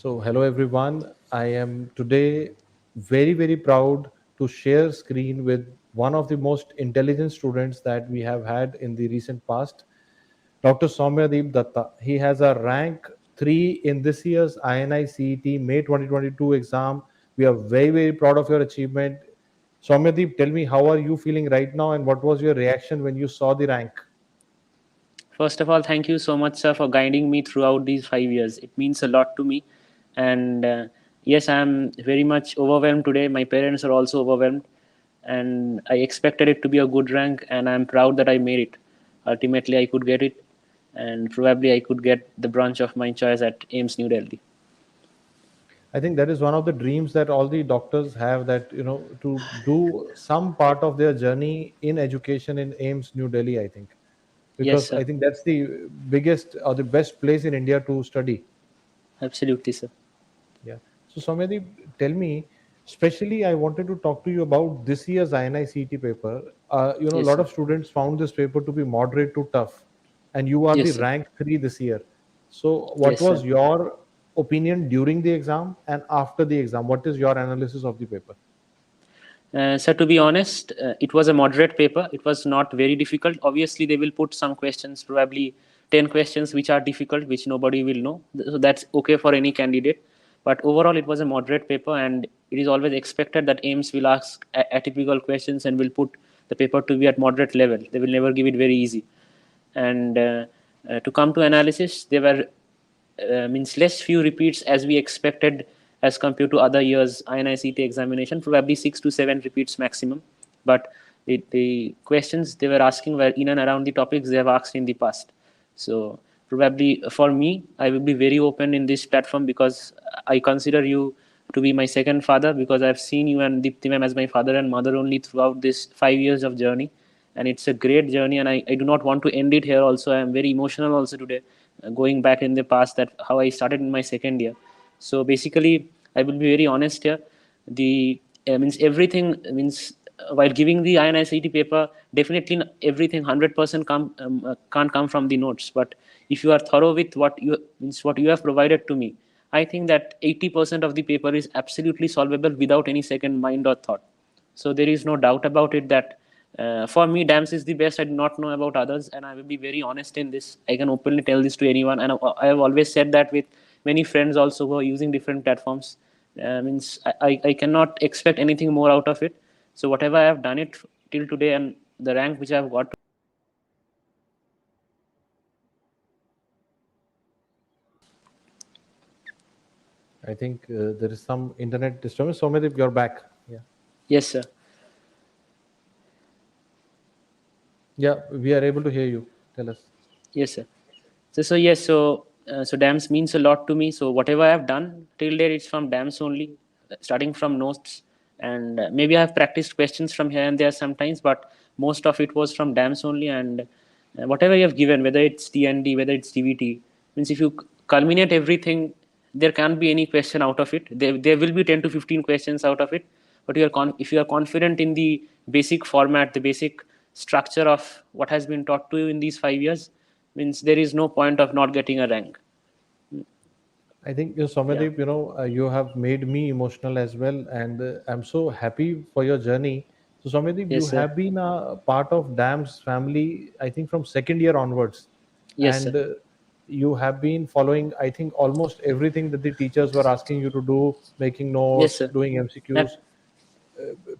So, hello everyone. I am today very proud to share screen with one of the most intelligent students that we have had in the recent past, Dr. SOUMYADEEP Datta. He has a rank 3 in this year's INICET May 2022 exam. We are very proud of your achievement. SOUMYADEEP, tell me, how are you feeling right now and what was your reaction when you saw the rank? First of all, thank you so much, sir, for guiding me throughout these 5 years. It means a lot to me. And yes, I'm very much overwhelmed today. My parents are also overwhelmed. And I expected it to be a good rank, and I'm proud that I made it. Ultimately, I could get it, and probably I could get the branch of my choice at AIMS New Delhi. I think that is one of the dreams that all the doctors have, that to do some part of their journey in education in AIMS New Delhi, I think, Yes, because sir. I think that's the biggest or the best place in India to study. Absolutely, sir. Yeah. So Soumyadi, tell me, especially I wanted to talk to you about this year's INICET paper. A Yes, lot sir. of students found this paper to be moderate to tough, and you are the Yes, sir. rank 3 this year. So what Yes, sir. was your opinion during the exam and after the exam? What is your analysis of the paper? So to be honest, it was a moderate paper. It was not very difficult. Obviously, they will put some questions, probably 10 questions, which are difficult, which nobody will know. So that's okay for any candidate. But overall, it was a moderate paper, and it is always expected that AIMS will ask atypical questions and will put the paper to be at moderate level. They will never give it very easy. And to come to analysis, there were means less few repeats as we expected as compared to other years INICET examination, probably 6 to 7 repeats maximum. But the questions they were asking were in and around the topics they have asked in the past. So probably for me, I will be very open in this platform because I consider you to be my second father, because I've seen you and Deepti ma'am as my father and mother only throughout this 5 years of journey. And it's a great journey, and I do not want to end it here. Also, I am very emotional also today, going back in the past, that how I started in my second year. So basically, I will be very honest here. The means everything means while giving the INICET paper, definitely everything 100% can't come from the notes. But if you are thorough with what you have provided to me, I think that 80% of the paper is absolutely solvable without any second mind or thought. So there is no doubt about it that for me, DAMS is the best. I do not know about others, and I will be very honest in this. I can openly tell this to anyone, and I have always said that with many friends also who are using different platforms. Means I cannot expect anything more out of it. So whatever I have done it till today, and the rank which I have got. I think there is some internet disturbance. Soumyadip, you're back. Yeah. Yes, sir. Yeah, we are able to hear you. Tell us. Yes, sir. So yes, so DAMS means a lot to me. So whatever I have done till date, it's from DAMS only, starting from notes, and maybe I have practiced questions from here and there sometimes, but most of it was from DAMS only. And whatever you have given, whether it's TND, whether it's TVT, means if you culminate everything, there can't be any question out of it. There will be 10 to 15 questions out of it, but if you are confident in the basic format, the basic structure of what has been taught to you in these 5 years, means there is no point of not getting a rank. I think, Yeah. Soumyadeep, you have made me emotional as well, and I'm so happy for your journey. So, Soumyadeep, you Yes, sir. have been a part of DAMS family, I think, from second year onwards, Yes, sir. and you have been following, I think, almost everything that the teachers were asking you to do, making Yes, notes, sir. doing MCQs.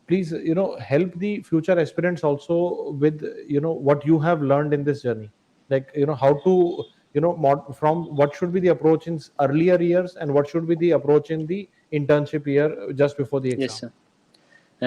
Please, help the future aspirants also with, what you have learned in this journey, like, how to, from what should be the approach in earlier years and what should be the approach in the internship year just before the Yes, exam.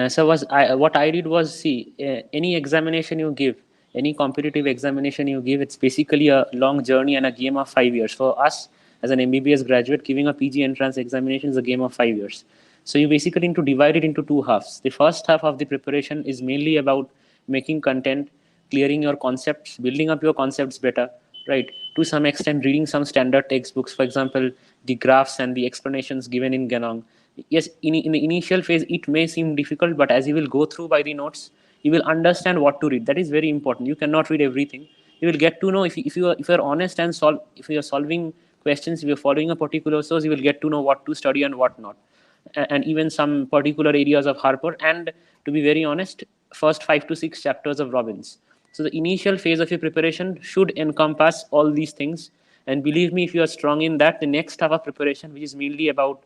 sir. What I did was, see, any examination you give, any competitive examination you give, it's basically a long journey and a game of 5 years. For us, as an MBBS graduate, giving a PG entrance examination is a game of 5 years. So you basically need to divide it into two halves. The first half of the preparation is mainly about making content, clearing your concepts, building up your concepts better, right? To some extent, reading some standard textbooks, for example, the graphs and the explanations given in Ganong. Yes, in the initial phase, it may seem difficult, but as you will go through by the notes, you will understand what to read. That is very important. You cannot read everything. You will get to know if you are honest and if you are solving questions. If you're following a particular source, you will get to know what to study and what not, and even some particular areas of Harper. And to be very honest, first 5 to 6 chapters of Robbins. So the initial phase of your preparation should encompass all these things. And believe me, if you are strong in that, the next half of preparation, which is mainly about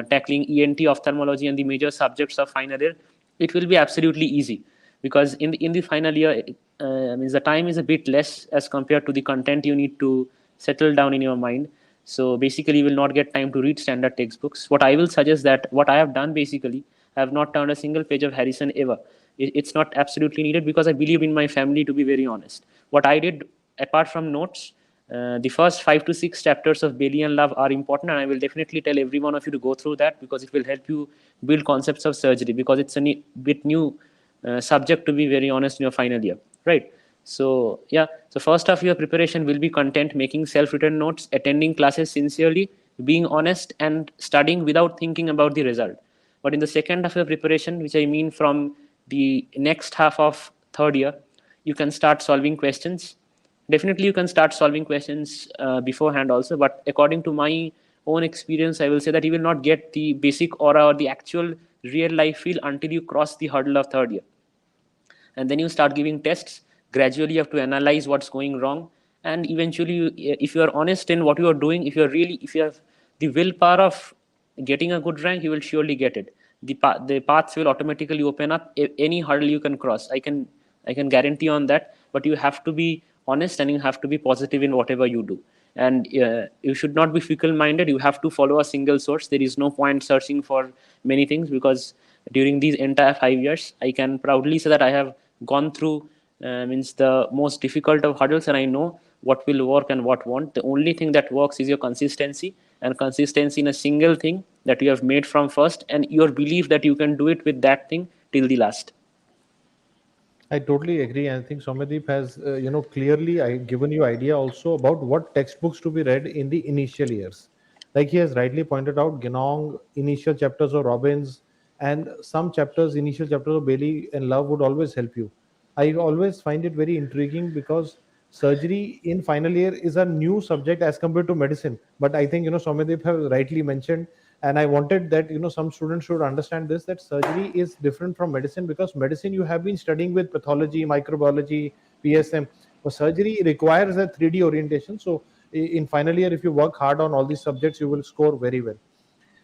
tackling ENT, ophthalmology, and the major subjects of final year, it will be absolutely easy, because in the final year, means the time is a bit less as compared to the content you need to settle down in your mind. So basically, you will not get time to read standard textbooks. What I will suggest, that what I have done basically, I have not turned a single page of Harrison ever. It's not absolutely needed, because I believe in my family, to be very honest. What I did, apart from notes, the first 5 to 6 chapters of Bailey and Love are important, and I will definitely tell every one of you to go through that, because it will help you build concepts of surgery, because it's a bit new subject, to be very honest, in your final year, right? So yeah, so first half of your preparation will be content, making self-written notes, attending classes sincerely, being honest, and studying without thinking about the result. But in the second half of your preparation, which I mean from the next half of third year, you can start solving questions. Definitely you can start solving questions beforehand also, but according to my own experience, I will say that you will not get the basic aura or the actual real life feel until you cross the hurdle of third year. And then you start giving tests. Gradually you have to analyze what's going wrong, and eventually if you are honest in what you are doing, if you have the willpower of getting a good rank, you will surely get it. The paths will automatically open up. Any hurdle you can cross, I can guarantee on that. But you have to be honest, and you have to be positive in whatever you do. And you should not be fickle minded. You have to follow a single source. There is no point searching for many things, because during these entire 5 years, I can proudly say that I have gone through means the most difficult of hurdles, and I know what will work and what won't. The only thing that works is your consistency, and consistency in a single thing that you have made from first, and your belief that you can do it with that thing till the last. I totally agree. I think Somadeep has, clearly given you idea also about what textbooks to be read in the initial years. Like he has rightly pointed out, Genong, initial chapters of Robbins, and some chapters, initial chapters of Bailey and Love would always help you. I always find it very intriguing because surgery in final year is a new subject as compared to medicine. But I think, Somadeep has rightly mentioned, and I wanted that some students should understand this, that surgery is different from medicine, because medicine you have been studying with pathology, microbiology, PSM, but surgery requires a 3D orientation. So in final year, if you work hard on all these subjects, you will score very well.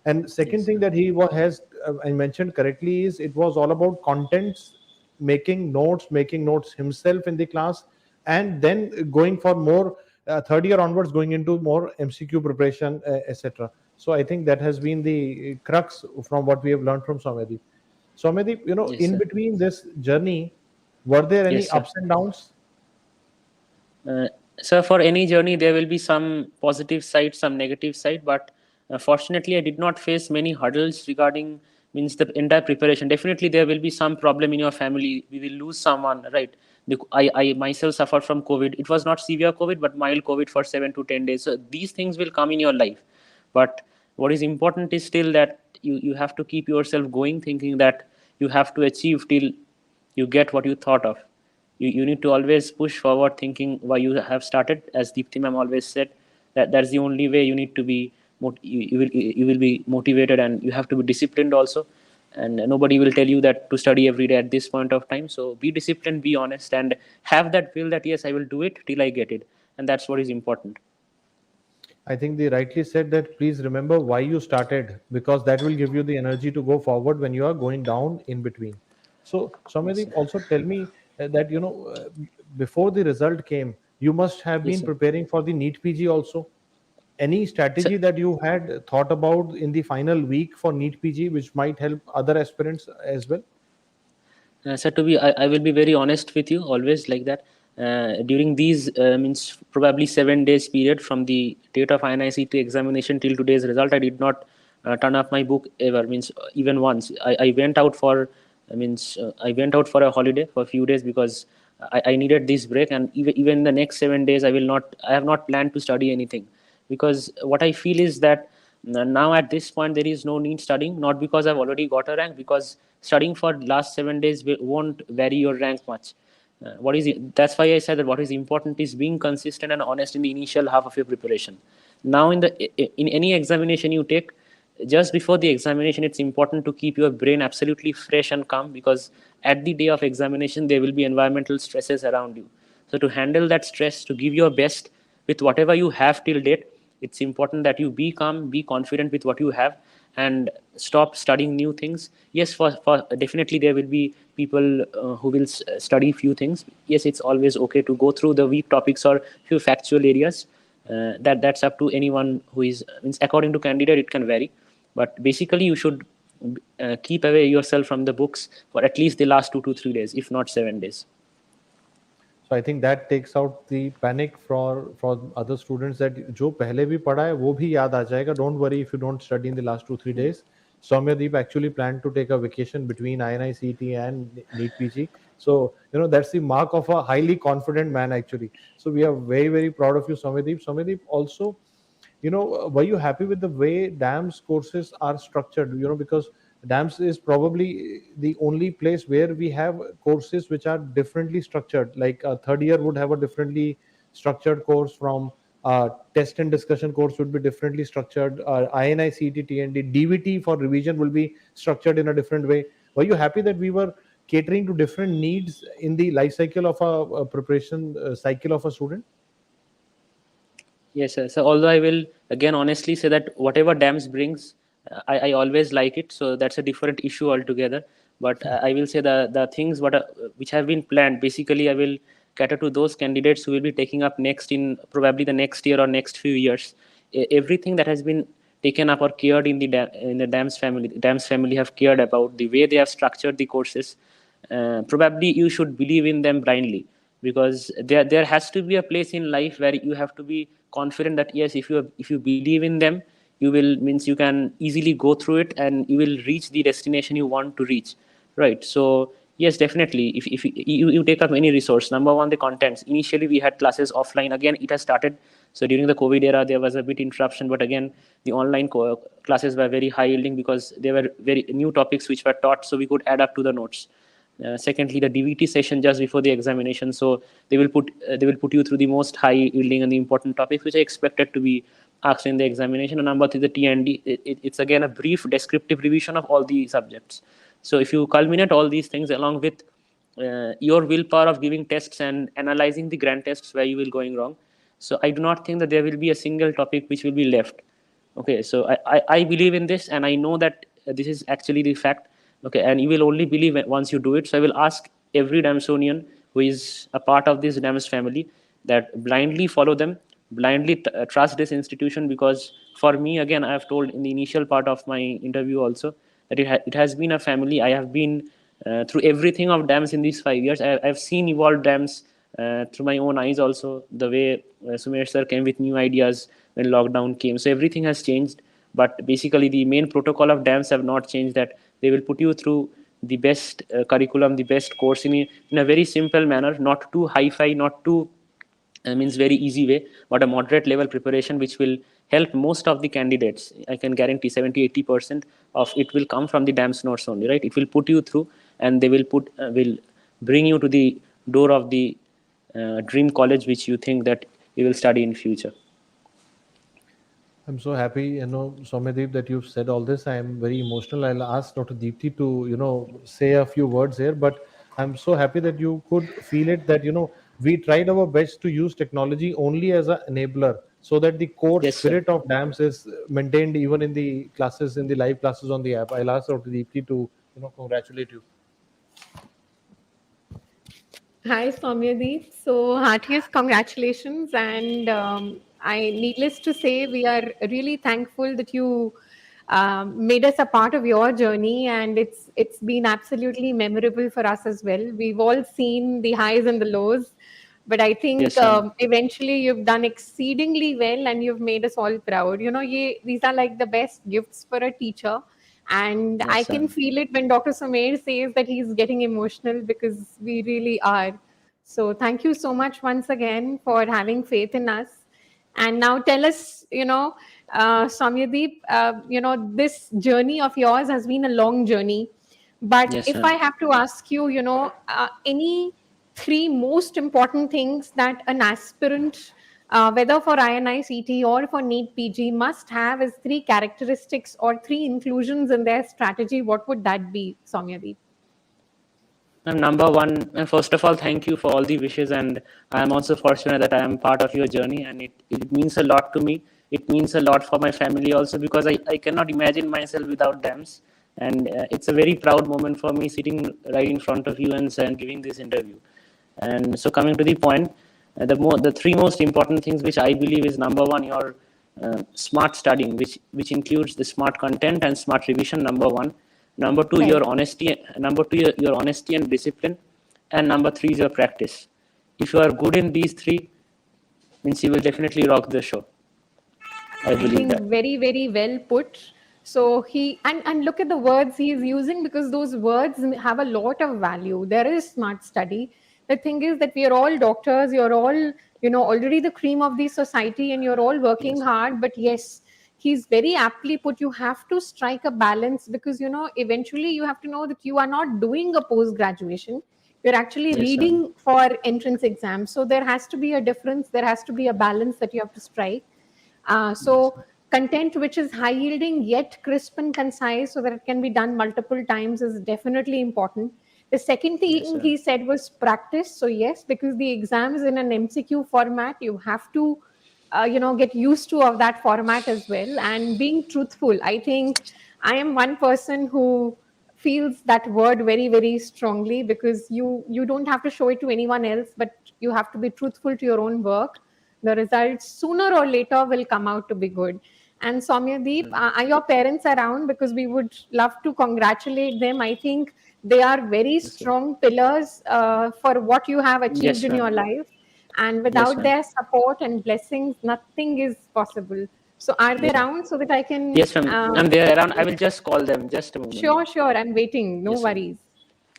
And second Yes, thing that has I mentioned correctly is it was all about contents, making notes himself in the class, and then going for more third year onwards, going into more MCQ preparation, etc. So I think that has been the crux from what we have learned from Samyadi. Samyadi, yes, in sir. between this journey, were there any Yes, sir. ups and downs? Uh, so for any journey, there will be some positive side, some negative side. But fortunately, I did not face many hurdles regarding means the entire preparation. Definitely, there will be some problem in your family. We will lose someone, right? I myself suffered from COVID. It was not severe COVID, but mild COVID for 7 to 10 days. So these things will come in your life. But what is important is still that you have to keep yourself going, thinking that you have to achieve till you get what you thought of. You need to always push forward, thinking why you have started. As Deepti ma'am always said, that's the only way. You need to be you will be motivated, and you have to be disciplined also. And nobody will tell you that to study every day at this point of time. So be disciplined, be honest, and have that will that yes, I will do it till I get it. And that's what is important. I think they rightly said that please remember why you started, because that will give you the energy to go forward when you are going down in between. So, Yes, Soumyadeep, sir. also tell me that before the result came, you must have Yes, been sir. preparing for the NEET PG also. Any So, strategy that you had thought about in the final week for NEET PG, which might help other aspirants as well? so I will be very honest with you, always like that. During these means probably 7 days period from the date of INICET examination till today's result, I did not turn up my book ever. Means even once. I went out for I went out for a holiday for a few days, because I needed this break. And even the next 7 days, I have not planned to study anything, because what I feel is that now at this point there is no need studying, not because I've already got a rank, because studying for last 7 days won't vary your rank much. That's why I said that what is important is being consistent and honest in the initial half of your preparation. Now in any examination you take, just before the examination it's important to keep your brain absolutely fresh and calm, because at the day of examination there will be environmental stresses around you. So to handle that stress, to give your best with whatever you have till date, it's important that you be calm, be confident with what you have, and stop studying new things. Yes, for definitely there will be people who will study few things. Yes, it's always okay to go through the weak topics or few factual areas. That's up to anyone who is, means according to candidate it can vary, but basically you should keep away yourself from the books for at least the last 2 to 3 days, if not 7 days. So I think that takes out the panic for other students that जो पहले भी पढ़ा है वो भी याद आ जाएगा. Don't worry if you don't study in the last 2 3 days. Soumyadeep actually planned to take a vacation between INICET and Neet Pg. So that's the mark of a highly confident man actually. So we are very very proud of you, Soumyadeep. Soumyadeep, also, were you happy with the way DAMS courses are structured? Because DAMS is probably the only place where we have courses which are differently structured. Like a third year would have a differently structured course from test and discussion course would be differently structured. INI, CET, TND, DVT for revision will be structured in a different way. Were you happy that we were catering to different needs in the life cycle of a preparation cycle of a student? Yes, sir. So although I will again honestly say that whatever DAMS brings, I always like it. So that's a different issue altogether. But I will say the things which have been planned. Basically, I will cater to those candidates who will be taking up next in probably the next year or next few years. Everything that has been taken up or cared in the DAMS family have cared about the way they have structured the courses. Probably you should believe in them blindly, because there has to be a place in life where you have to be confident that yes, if you believe in them, you will, means you can easily go through it and you will reach the destination you want to reach, right? So yes, definitely, if you take up any resource, number one, the contents. Initially we had classes offline, again it has started. So during the COVID era there was a bit interruption, but again the online classes were very high yielding because there were very new topics which were taught, so we could add up to the notes. Secondly, the DVT session just before the examination. So they will put you through the most high yielding and the important topics which are expected to be asked in the examination. And number three, the TND. It's again a brief descriptive revision of all the subjects. So if you culminate all these things along with your willpower of giving tests and analyzing the grand tests where you will going wrong, so I do not think that there will be a single topic which will be left. Okay, so I believe in this, and I know that this is actually the fact. Okay, and you will only believe it once you do it. So I will ask every Damsonian who is a part of this Dams family that blindly follow them, blindly trust this institution, because for me, again, I have told in the initial part of my interview also that it has been a family. I have been through everything of Dams in these 5 years. I've seen evolved Dams through my own eyes also, the way Sumesh sir came with new ideas when lockdown came. So everything has changed, but basically the main protocol of DAMS have not changed, that they will put you through the best curriculum, the best course in a very simple manner, not too hi-fi, not too means very easy way, but a moderate level preparation which will help most of the candidates. I can guarantee 70-80% of it will come from the DAMS notes only, right? It will put you through, and they will bring you to the door of the dream college which you think that you will study in future. I'm so happy, Soumyadeep, that you've said all this. I am very emotional. I'll ask Dr. Deepti to, say a few words here, but I'm so happy that you could feel it that, we tried our best to use technology only as an enabler so that the core Yes, sir. spirit of DAMS is maintained even in the classes, in the live classes on the app. I'll ask Dr. Deepti to, congratulate you. Hi, Samyadi. So, heartiest congratulations. And needless to say, we are really thankful that you made us a part of your journey, and it's been absolutely memorable for us as well. We've all seen the highs and the lows, but I think Yes, sir. eventually you've done exceedingly well, and you've made us all proud. These are like the best gifts for a teacher, and Yes, I sir. can feel it when Dr. Sumer says that he's getting emotional, because we really are. So thank you so much once again for having faith in us. And now tell us, Samyadeep, this journey of yours has been a long journey. But Yes, if sir. I have to ask you, any three most important things that an aspirant whether for INICET or for NEET PG, must have as three characteristics or three inclusions in their strategy, what would that be, Samyadi? Number one, first of all, thank you for all the wishes, and I am also fortunate that I am part of your journey, and it means a lot to me. It means a lot for my family also, because I cannot imagine myself without DAMS, and it's a very proud moment for me sitting right in front of you and giving this interview. And so, coming to the point, the three most important things which I believe is, number one, your smart studying, which includes the smart content and smart revision. Number one. Number two, Right. your honesty. Number two, your honesty and discipline. And number three is your practice. If you are good in these three, means you will definitely rock the show. I believe think that. very, very well put. So he and look at the words he is using, because those words have a lot of value. There is smart study. The thing is that we are all doctors. You're all, already the cream of the society, and you're all working Yes. hard. But yes, he's very aptly put. You have to strike a balance, because eventually you have to know that you are not doing a post graduation. You're actually Yes, sir. reading for entrance exams. So there has to be a difference. There has to be a balance that you have to strike. So content which is high yielding yet crisp and concise, so that it can be done multiple times, is definitely important. The second Yes, thing sir. he said was practice. So yes, because the exam is in an MCQ format, you have to get used to of that format as well. And being truthful, I think I am one person who feels that word very, very strongly, because you don't have to show it to anyone else, but you have to be truthful to your own work. The results sooner or later will come out to be good. And Soumyadeep, are your parents around? Because we would love to congratulate them. I think they are very Yes, sir. strong pillars for what you have achieved Yes, in your ma'am. life. And Yes, without ma'am. their support and blessings, nothing is possible. So are they Yes, ma'am. around so that I can? Yes, ma'am. I'm there around. I will just call them. Just a moment. Sure, sure. I'm waiting. No Yes, ma'am. worries.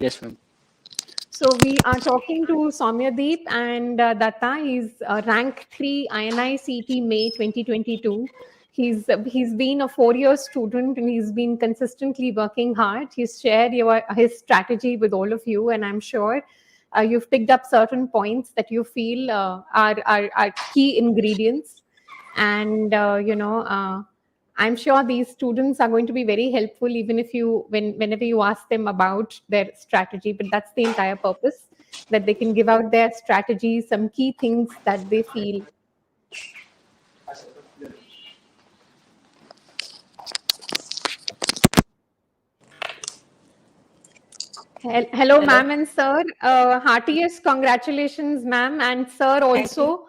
Yes, ma'am. So we are talking to Soumyadeep and Datta. He's rank 3 INICET May 2022. He's been a 4-year student, and he's been consistently working hard. He's shared his strategy with all of you, and I'm sure you've picked up certain points that you feel are key ingredients. And I'm sure these students are going to be very helpful, even if whenever you ask them about their strategy. But that's the entire purpose, that they can give out their strategy, some key things that they feel. Hello, Hello. ma'am and sir. Heartiest congratulations, ma'am and sir. Also,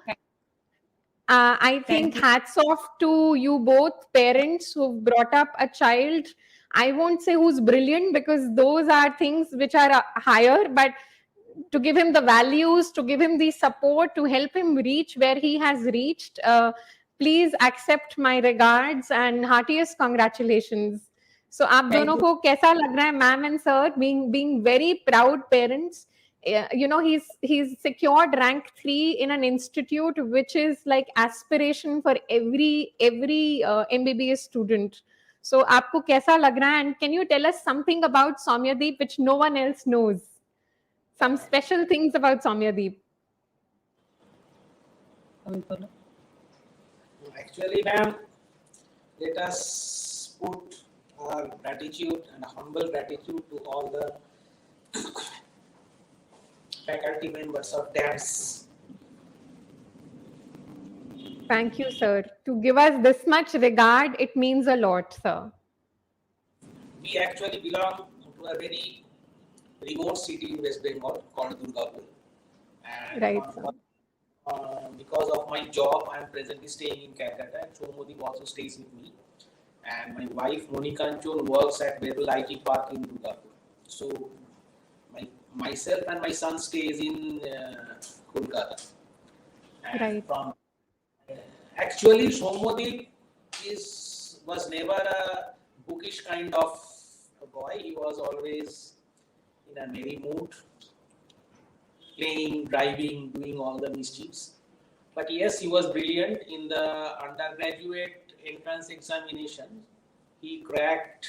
I think hats off to you both, parents who've brought up a child. I won't say who's brilliant, because those are things which are higher, but to give him the values, to give him the support, to help him reach where he has reached. Please accept my regards and heartiest congratulations. So आप दोनों को कैसा लग रहा है, ma'am and sir, being very proud parents? He's secured rank 3 in an institute which is like aspiration for every MBBS student. So आपको कैसा लग रहा है, and can you tell us something about Soumyadeep which no one else knows? Some special things about Soumyadeep. Actually, ma'am, let us put our gratitude and humble gratitude to all the faculty members of DAMS. Thank you, sir. To give us this much regard, it means a lot, sir. We actually belong to a very remote city in West Bengal called Durgapur. And Right, sir. because of my job, I am presently staying in Calcutta, and Soumyadeep also stays with me. And my wife Monikanchon works at Bedul IT Park in Durgapur. So myself and my son stays in Kolkata. And Right. from actually, Soumyadeep was never a bookish kind of a boy. He was always in a merry mood, playing, driving, doing all the mischiefs. But yes, he was brilliant in the undergraduate entrance examination. He cracked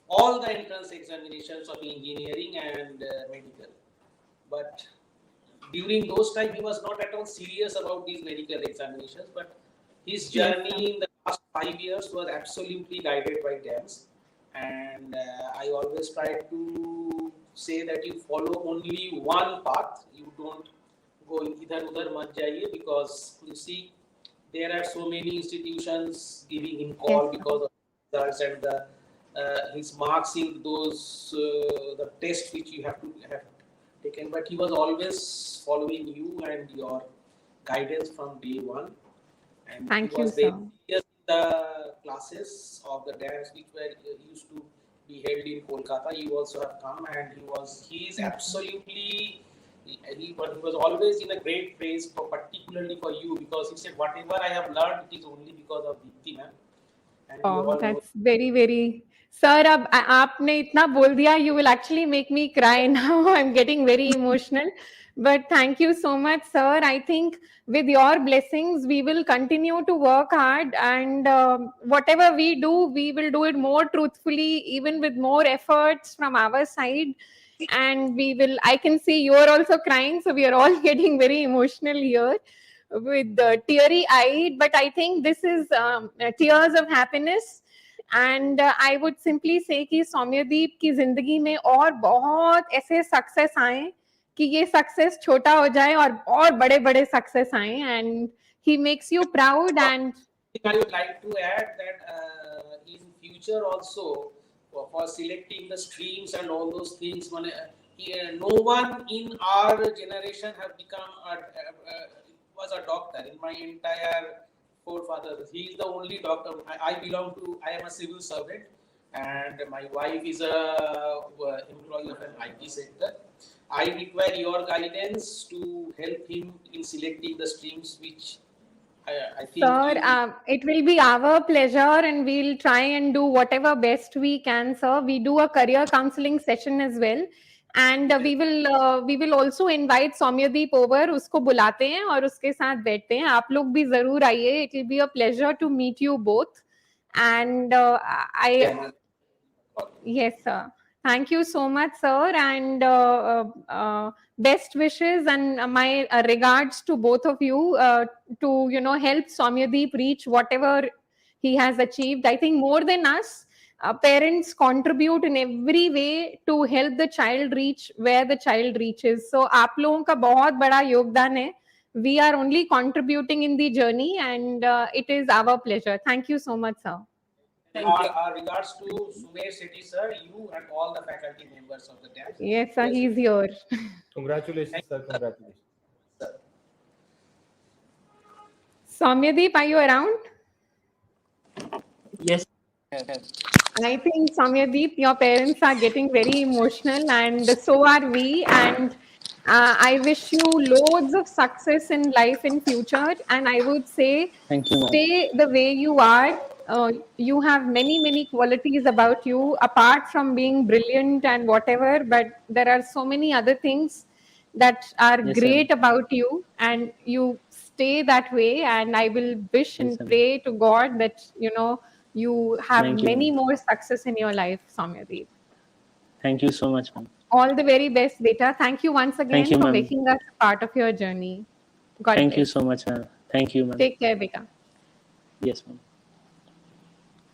all the entrance examinations of engineering and medical. But during those time he was not at all serious about these medical examinations, but his Yes, journey in the last 5 years was absolutely guided by DAMS. And I always try to say that you follow only one path. You don't go idhar udhar mat jaiye, because you see there are so many institutions giving him call Yes. because of results and the his marks in those the test which you have to have taken. But he was always following you and your guidance from day one. And Thank he you, was very sir. serious in the classes of the DAMS which were used to be held in Kolkata. You also have come, and he is absolutely he was always in a great praise for particularly for you, because he said whatever I have learned, it is only because of Deepti ma'am. And you Oh, all know. that's very, very. Sir, अब आपने इतना बोल दिया, you will actually make me cry now. I'm getting very emotional. But thank you so much, sir. I think with your blessings, we will continue to work hard, and whatever we do, we will do it more truthfully, even with more efforts from our side. And we will, I can see you are also crying, so we are all getting very emotional here with teary eyed, but I think this is tears of happiness. And I would simply से कि सौम्यदीप की जिंदगी में और बहुत ऐसे success आए कि ये सक्सेस छोटा हो जाए और बड़े बड़े सक्सेस आए and he makes you proud and I would like to add that in future also, for selecting the streams and all those things, no one in our generation have become was a doctor. In my entire forefathers, he is the only doctor. I am a civil servant, and my wife is a employee of an IT sector. I require your guidance to help him in selecting the streams which I think. Sir, it will be our pleasure, and we'll try and do whatever best we can, sir. We do a career counseling session as well, and we will also invite Soumyadeep over. उसको बुलाते हैं और उसके साथ बैठते हैं. आप लोग भी जरूर आइए. It will be a pleasure to meet you both, and yes, sir. Thank you so much, sir, and best wishes and my regards to both of you to help Saumyadeep reach whatever he has achieved. I think more than us, parents contribute in every way to help the child reach where the child reaches. So आप लोगों का बहुत बड़ा योगदान है. We are only contributing in the journey, and it is our pleasure. Thank you so much, sir. Our regards to Sumesh Sethi sir, you and all the faculty members of the DAMS. Yes, sir, he's here. Congratulations, sir. Congratulations. Sir. Saumyadeep, are you around? Yes. I think, Saumyadeep, your parents are getting very emotional, and so are we. And I wish you loads of success in life in future. And I would say, Thank you, ma'am. stay the way you are. You have many, many qualities about you, apart from being brilliant and whatever. But there are so many other things that are Yes, great sir. about you, and you stay that way. And I will wish and Yes, sir. pray to God that you have Thank you, many ma'am. more success in your life, Saumyadeep. Thank you so much, ma'am. All the very best, beta. Thank you once again Thank you, for ma'am. making us part of your journey. God Thank you bless. so much, ma'am. Thank you, ma'am. Take care, beta. Yes, ma'am.